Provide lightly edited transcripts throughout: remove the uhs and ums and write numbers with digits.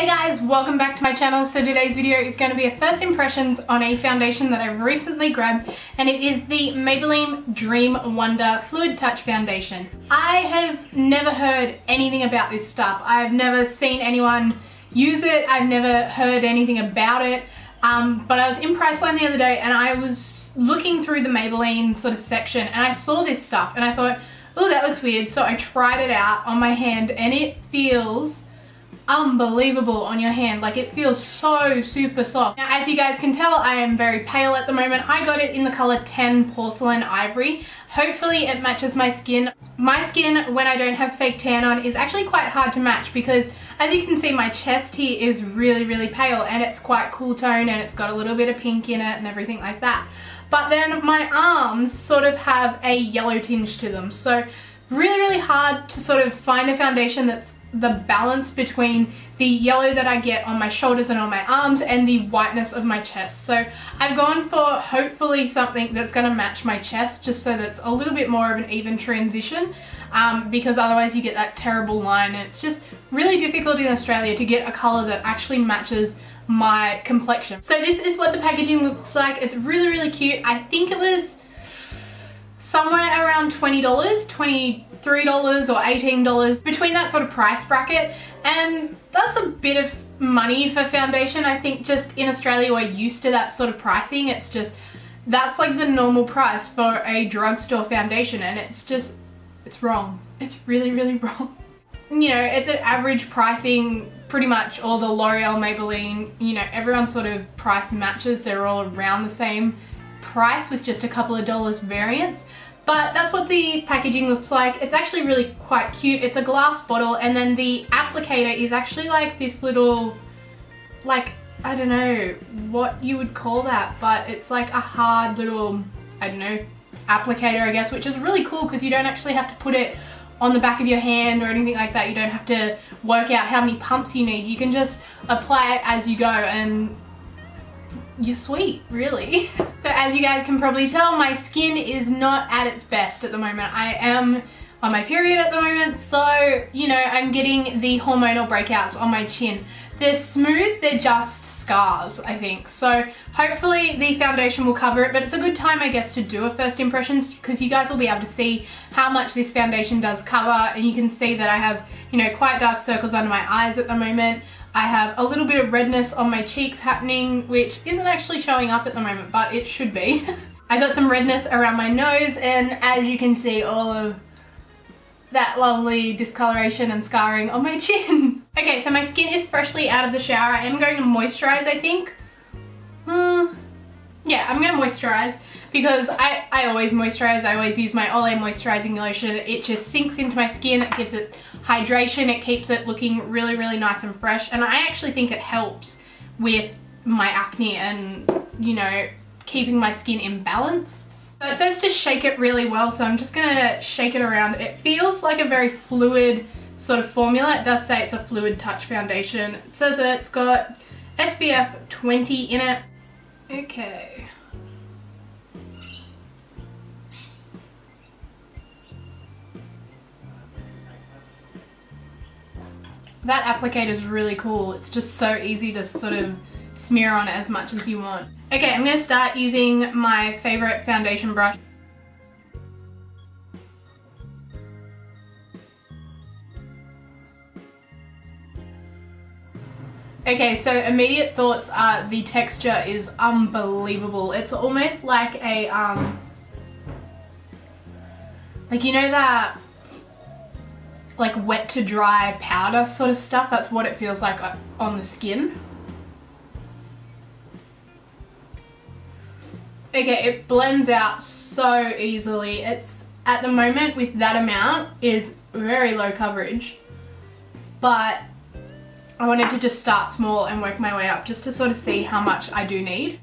Hey guys, welcome back to my channel. So today's video is going to be a first impressions on a foundation that I've recently grabbed, and it is the Maybelline Dream Wonder Fluid Touch Foundation. I have never heard anything about this stuff. I've never seen anyone use it. I've never heard anything about it. But I was in Porcelain the other day and I was looking through the Maybelline sort of section and I saw this stuff and I thought, oh, that looks weird. So I tried it out on my hand and it feels unbelievable on your hand. Like, it feels so super soft. Now, as you guys can tell, I am very pale at the moment. I got it in the color 10 Porcelain Ivory. Hopefully it matches my skin. My skin, when I don't have fake tan on, is actually quite hard to match because, as you can see, my chest here is really pale and it's quite cool tone and it's got a little bit of pink in it and everything like that. But then my arms sort of have a yellow tinge to them. So really hard to sort of find a foundation that's the balance between the yellow that I get on my shoulders and on my arms and the whiteness of my chest. So I've gone for hopefully something that's going to match my chest, just so that it's a little bit more of an even transition, because otherwise you get that terrible line and it's just really difficult in Australia to get a colour that actually matches my complexion. So this is what the packaging looks like. It's really cute. I think it was somewhere around $20, $23 or $18, between that sort of price bracket, and that's a bit of money for foundation. I think just in Australia we're used to that sort of pricing. It's just, that's like the normal price for a drugstore foundation, and it's just, it's wrong. It's really wrong. You know, it's at average pricing. Pretty much all the L'Oreal, Maybelline, you know, everyone sort of price matches. They're all around the same price with just a couple of dollars variance. But that's what the packaging looks like. It's actually really quite cute. It's a glass bottle, and then the applicator is actually like this little, like, I don't know what you would call that, but it's like a hard little, I don't know, applicator, I guess, which is really cool because you don't actually have to put it on the back of your hand or anything like that. You don't have to work out how many pumps you need. You can just apply it as you go and you're sweet, really. So as you guys can probably tell, my skin is not at its best at the moment. I am on my period at the moment, so, you know, I'm getting the hormonal breakouts on my chin. They're smooth, they're just scars, I think. So hopefully the foundation will cover it, but it's a good time, I guess, to do a first impressions because you guys will be able to see how much this foundation does cover, and you can see that I have, you know, quite dark circles under my eyes at the moment. I have a little bit of redness on my cheeks happening, which isn't actually showing up at the moment, but it should be. I got some redness around my nose, and as you can see, all of that lovely discoloration and scarring on my chin. Okay, so my skin is freshly out of the shower. I am going to moisturize, I think. Yeah, I'm going to moisturize because I always moisturize. I always use my Olay moisturizing lotion. It just sinks into my skin. It gives it hydration. It keeps it looking really nice and fresh. And I actually think it helps with my acne and, you know, keeping my skin in balance. So it says to shake it really well, so I'm just gonna shake it around. It feels like a very fluid sort of formula. It does say it's a fluid touch foundation. It says that it's got SPF 20 in it. Okay. That applicator is really cool. It's just so easy to sort of smear on as much as you want. Okay, I'm going to start using my favorite foundation brush. Okay, so immediate thoughts are the texture is unbelievable. It's almost like a, like, you know that, like, wet to dry powder sort of stuff? That's what it feels like on the skin. Okay, it blends out so easily. It's, at the moment with that amount, is very low coverage, but I wanted to just start small and work my way up just to sort of see how much I do need.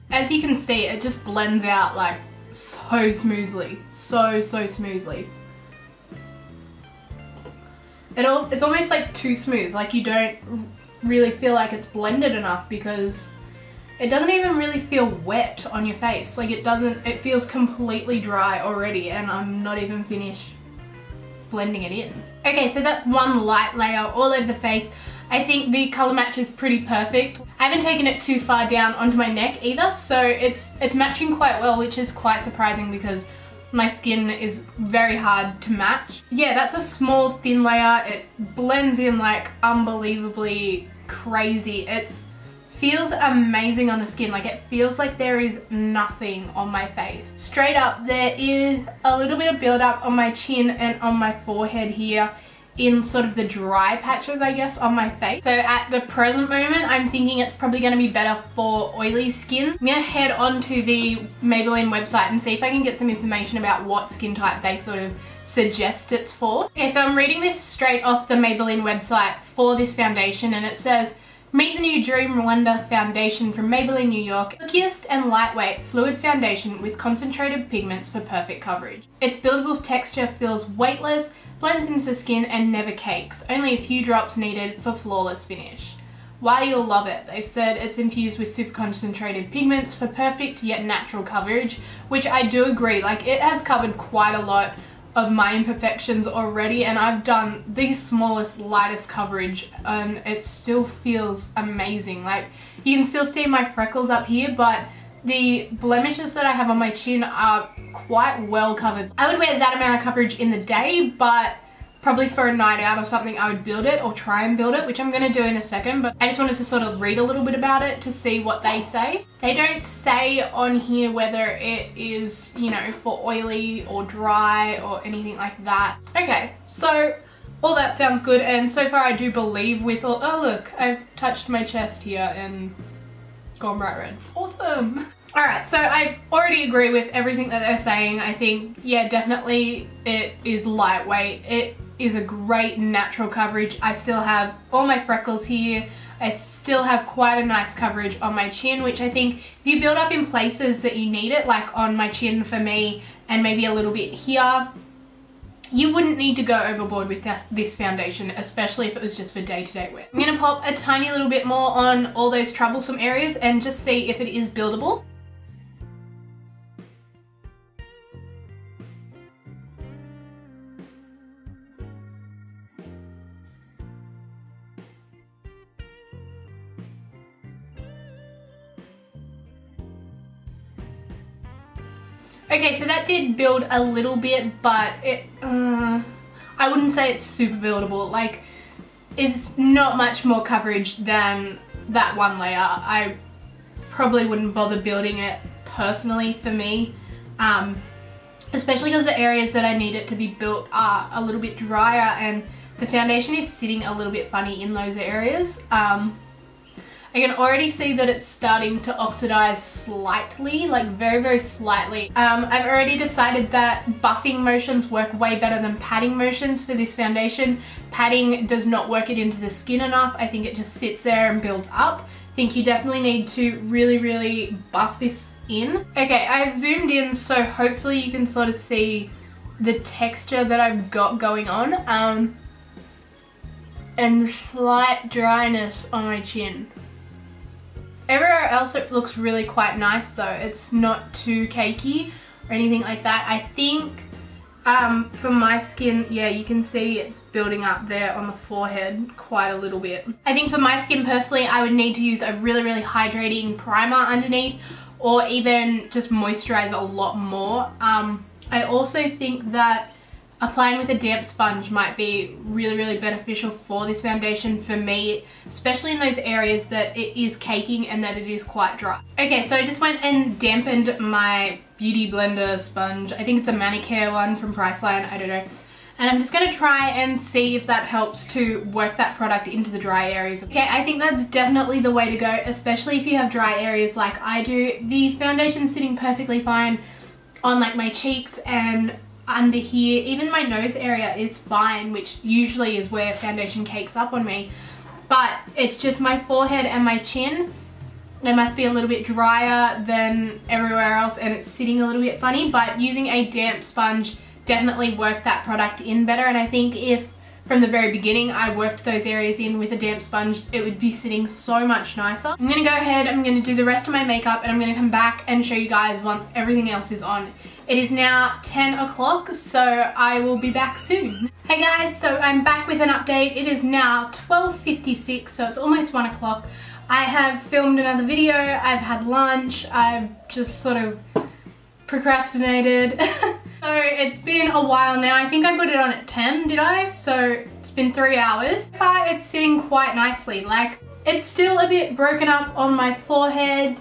As you can see, it just blends out like so smoothly, so smoothly. It's almost like too smooth, like you don't really feel like it's blended enough because it doesn't even really feel wet on your face. Like it feels completely dry already and I'm not even finished blending it in. Okay, so that's one light layer all over the face. I think the color match is pretty perfect. I haven't taken it too far down onto my neck either, so it's matching quite well, which is quite surprising because my skin is very hard to match. Yeah, that's a small thin layer. It blends in like unbelievably crazy. It feels amazing on the skin. Like it feels like there is nothing on my face. Straight up, there is a little bit of build-up on my chin and on my forehead here in sort of the dry patches, I guess, on my face. So at the present moment, I'm thinking it's probably going to be better for oily skin. I'm going to head onto the Maybelline website and see if I can get some information about what skin type they sort of suggest it's for. Okay, so I'm reading this straight off the Maybelline website for this foundation, and it says, meet the new Dream Wonder foundation from Maybelline New York. Silkiest and lightweight fluid foundation with concentrated pigments for perfect coverage. Its buildable texture feels weightless, blends into the skin and never cakes. Only a few drops needed for flawless finish. Why you'll love it. They've said it's infused with super concentrated pigments for perfect yet natural coverage, which I do agree. Like it has covered quite a lot of my imperfections already, and I've done the smallest, lightest coverage and it still feels amazing. Like you can still see my freckles up here, but the blemishes that I have on my chin are quite well covered. I would wear that amount of coverage in the day, but probably for a night out or something I would build it or try and build it, which I'm going to do in a second, but I just wanted to sort of read a little bit about it to see what they say. They don't say on here whether it is, you know, for oily or dry or anything like that. Okay, so all that sounds good, and so far I do believe with all, oh look, I've touched my chest here and gone bright red. Awesome. Alright, so I already agree with everything that they're saying. I think, yeah, definitely it is lightweight. It is a great natural coverage. I still have all my freckles here. I still have quite a nice coverage on my chin, which I think if you build up in places that you need it, like on my chin for me and maybe a little bit here, you wouldn't need to go overboard with this foundation, especially if it was just for day-to-day wear. I'm going to pop a tiny little bit more on all those troublesome areas and just see if it is buildable. Okay, so that did build a little bit, but it, I wouldn't say it's super buildable. Like, it's not much more coverage than that one layer. I probably wouldn't bother building it personally for me, especially because the areas that I need it to be built are a little bit drier and the foundation is sitting a little bit funny in those areas. I can already see that it's starting to oxidize slightly, like very, very slightly. I've already decided that buffing motions work way better than patting motions for this foundation. Patting does not work it into the skin enough. I think it just sits there and builds up. I think you definitely need to really, really buff this in. Okay, I've zoomed in so hopefully you can sort of see the texture that I've got going on. And the slight dryness on my chin. Everywhere else it looks really quite nice though. It's not too cakey or anything like that. I think for my skin, yeah, you can see it's building up there on the forehead quite a little bit. I think for my skin personally, I would need to use a really, really hydrating primer underneath or even just moisturize a lot more. I also think that applying with a damp sponge might be really, really beneficial for this foundation for me, especially in those areas that it is caking and that it is quite dry. Okay, so I just went and dampened my Beauty Blender sponge. I think it's a manicure one from Porcelain, I don't know. And I'm just going to try and see if that helps to work that product into the dry areas. Okay, I think that's definitely the way to go, especially if you have dry areas like I do. The foundation's sitting perfectly fine on like my cheeks and under here. Even my nose area is fine, which usually is where foundation cakes up on me. But it's just my forehead and my chin. They must be a little bit drier than everywhere else and it's sitting a little bit funny, but using a damp sponge definitely worked that product in better. And I think if from the very beginning I worked those areas in with a damp sponge, it would be sitting so much nicer. I'm gonna go ahead, I'm gonna do the rest of my makeup, and I'm gonna come back and show you guys once everything else is on. It is now 10 o'clock, so I will be back soon. Hey guys, so I'm back with an update. It is now 12:56, so it's almost 1 o'clock. I have filmed another video, I've had lunch, I've just sort of procrastinated. So it's been a while now. I think I put it on at 10, did I? So it's been 3 hours. But it's sitting quite nicely. Like, it's still a bit broken up on my forehead.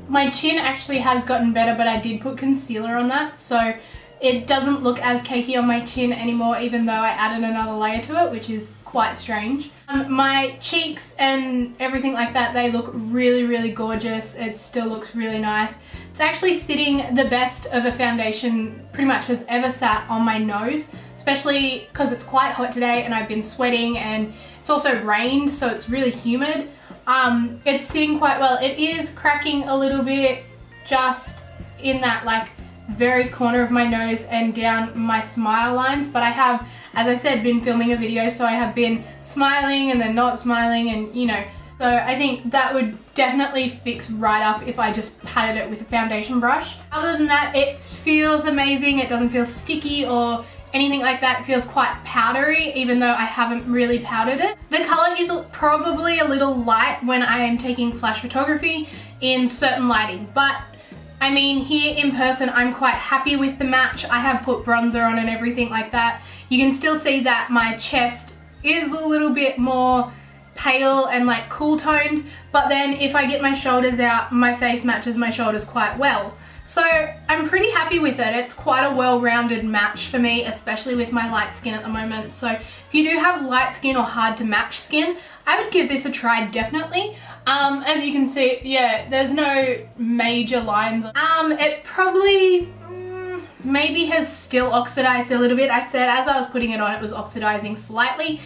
My chin actually has gotten better, but I did put concealer on that, so it doesn't look as cakey on my chin anymore, even though I added another layer to it, which is quite strange. My cheeks and everything like that, they look really, really gorgeous. It still looks really nice. It's actually sitting the best of a foundation pretty much has ever sat on my nose, especially because it's quite hot today and I've been sweating, and it's also rained, so it's really humid. It's sitting quite well. It is cracking a little bit just in that like very corner of my nose and down my smile lines, but I have, as I said, been filming a video, so I have been smiling and then not smiling, and you know, so I think that would definitely fix right up if I just patted it with a foundation brush. Other than that, it feels amazing. It doesn't feel sticky or anything like that. It feels quite powdery, even though I haven't really powdered it. The color is probably a little light when I am taking flash photography in certain lighting, but I mean, here in person, I'm quite happy with the match. I have put bronzer on and everything like that. You can still see that my chest is a little bit more pale and like cool toned, but then if I get my shoulders out, my face matches my shoulders quite well. So I'm pretty happy with it. It's quite a well-rounded match for me, especially with my light skin at the moment. So if you do have light skin or hard to match skin, I would give this a try, definitely. As you can see, yeah, there's no major lines. It probably maybe has still oxidized a little bit. I said as I was putting it on, it was oxidizing slightly.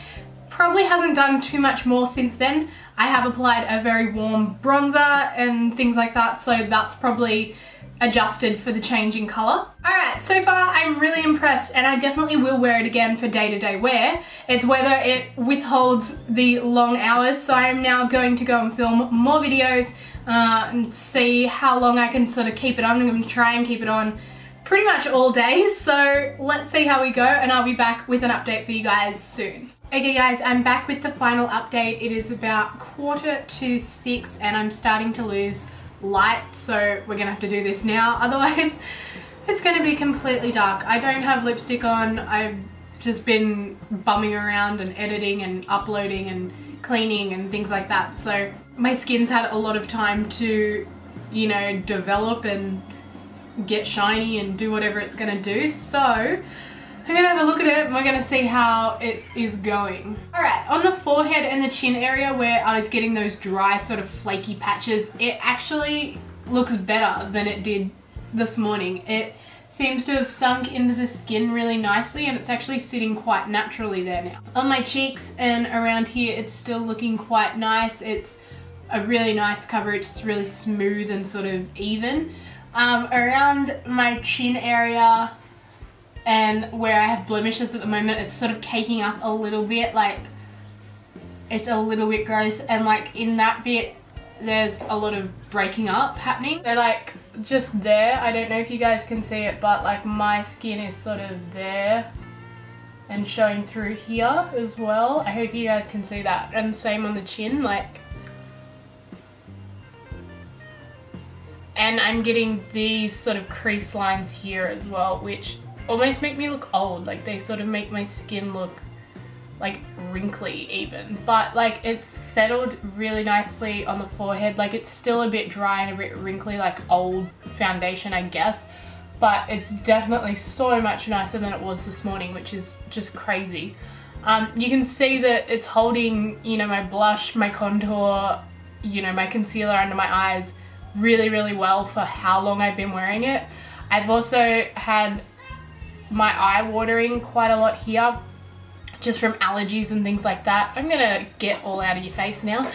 Probably hasn't done too much more since then. I have applied a very warm bronzer and things like that, so that's probably adjusted for the change in color. Alright, so far I'm really impressed, and I definitely will wear it again for day-to-day wear. It's whether it withholds the long hours, so I am now going to go and film more videos and see how long I can sort of keep it on. I'm going to try and keep it on pretty much all day, so let's see how we go, and I'll be back with an update for you guys soon. Okay guys, I'm back with the final update. It is about 5:45 and I'm starting to lose light, so we're gonna have to do this now, otherwise it's gonna be completely dark. I don't have lipstick on. I've just been bumming around and editing and uploading and cleaning and things like that, so my skin's had a lot of time to, you know, develop and get shiny and do whatever it's gonna do. So I'm gonna have a look at it and we're gonna see how it is going. Alright, on the forehead and the chin area where I was getting those dry sort of flaky patches, it actually looks better than it did this morning. It seems to have sunk into the skin really nicely, and it's actually sitting quite naturally there now. On my cheeks and around here, it's still looking quite nice. It's a really nice coverage. It's really smooth and sort of even. Around my chin area and where I have blemishes at the moment, it's sort of caking up a little bit, like it's a little bit gross, and like in that bit there's a lot of breaking up happening. They're like just there. I don't know if you guys can see it, but like my skin is sort of there and showing through here as well. I hope you guys can see that. And same on the chin, like, and I'm getting these sort of crease lines here as well, which almost make me look old. Like they sort of make my skin look like wrinkly even, but like it's settled really nicely on the forehead. Like it's still a bit dry and a bit wrinkly, like old foundation, I guess, but it's definitely so much nicer than it was this morning, which is just crazy. You can see that it's holding, you know, my blush, my contour, you know, my concealer under my eyes really, really well for how long I've been wearing it. I've also had my eye watering quite a lot here, just from allergies and things like that. I'm gonna get all out of your face now.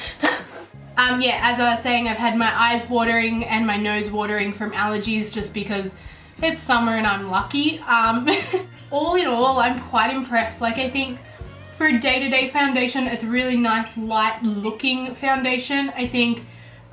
Yeah, as I was saying, I've had my eyes watering and my nose watering from allergies just because it's summer and I'm lucky. All in all, I'm quite impressed. Like I think for a day-to-day foundation, it's a really nice light looking foundation. I think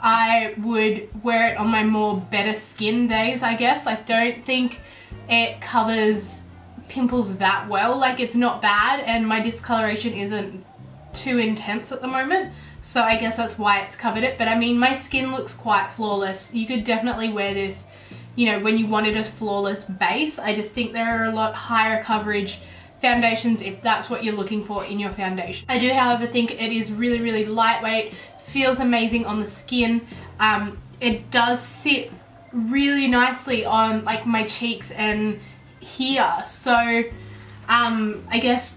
I would wear it on my more better skin days, I guess. I don't think it covers pimples that well. Like, it's not bad, and my discoloration isn't too intense at the moment, so I guess that's why it's covered it. But I mean, my skin looks quite flawless. You could definitely wear this, you know, when you wanted a flawless base. I just think there are a lot higher coverage foundations if that's what you're looking for in your foundation. I do, however, think it is really, really lightweight, feels amazing on the skin. It does sit really nicely on like my cheeks and here, so I guess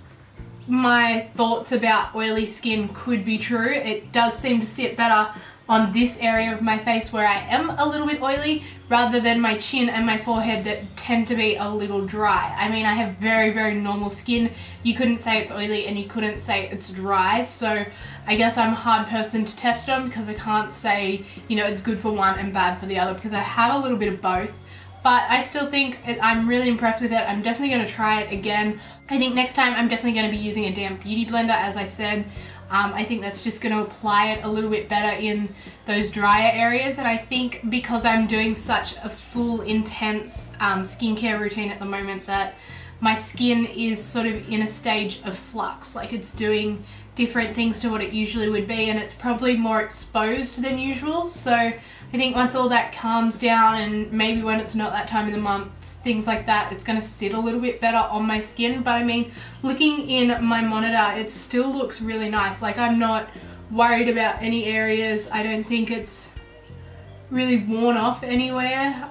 my thoughts about oily skin could be true. It does seem to sit better on this area of my face where I am a little bit oily, rather than my chin and my forehead that tend to be a little dry. I mean, I have very, very normal skin. You couldn't say it's oily and you couldn't say it's dry, so I guess I'm a hard person to test on because I can't say, you know, it's good for one and bad for the other, because I have a little bit of both. But I still think I'm really impressed with it. I'm definitely going to try it again. I think next time I'm definitely going to be using a damp beauty blender, as I said. I think that's just going to apply it a little bit better in those drier areas. And I think because I'm doing such a full, intense skincare routine at the moment, that my skin is sort of in a stage of flux. Like, it's doing different things to what it usually would be, and it's probably more exposed than usual. So I think once all that calms down, and maybe when it's not that time of the month, things like that, it's going to sit a little bit better on my skin. But I mean, looking in my monitor, it still looks really nice. Like, I'm not worried about any areas. I don't think it's really worn off anywhere.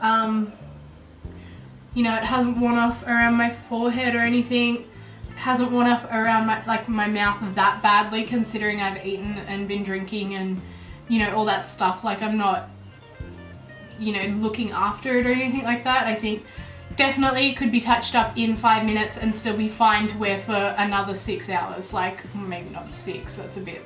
You know, it hasn't worn off around my forehead or anything. It hasn't worn off around my mouth that badly, considering I've eaten and been drinking and, you know, all that stuff. Like, I'm not, you know, looking after it or anything like that. I think definitely could be touched up in 5 minutes and still be fine to wear for another 6 hours. Like, maybe not 6, that's a bit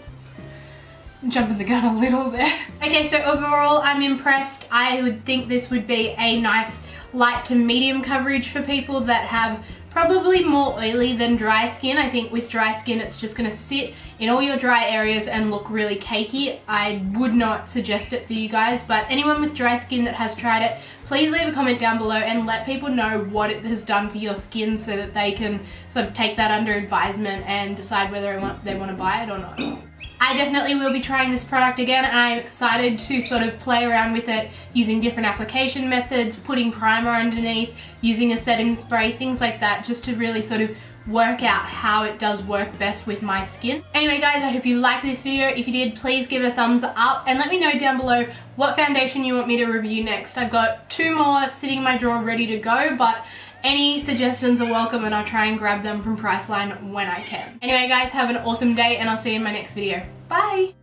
jumping the gun a little there. Okay, so overall I'm impressed. I would think this would be a nice light to medium coverage for people that have probably more oily than dry skin. I think with dry skin it's just going to sit in all your dry areas and look really cakey. I would not suggest it for you guys, but anyone with dry skin that has tried it, please leave a comment down below and let people know what it has done for your skin, so that they can sort of take that under advisement and decide whether they want to buy it or not. I definitely will be trying this product again, and I'm excited to sort of play around with it using different application methods, putting primer underneath, using a setting spray, things like that, just to really sort of work out how it does work best with my skin. Anyway guys, I hope you liked this video. If you did, please give it a thumbs up and let me know down below what foundation you want me to review next. I've got 2 more sitting in my drawer ready to go, but any suggestions are welcome and I'll try and grab them from Porcelain when I can. Anyway guys, have an awesome day and I'll see you in my next video. Bye!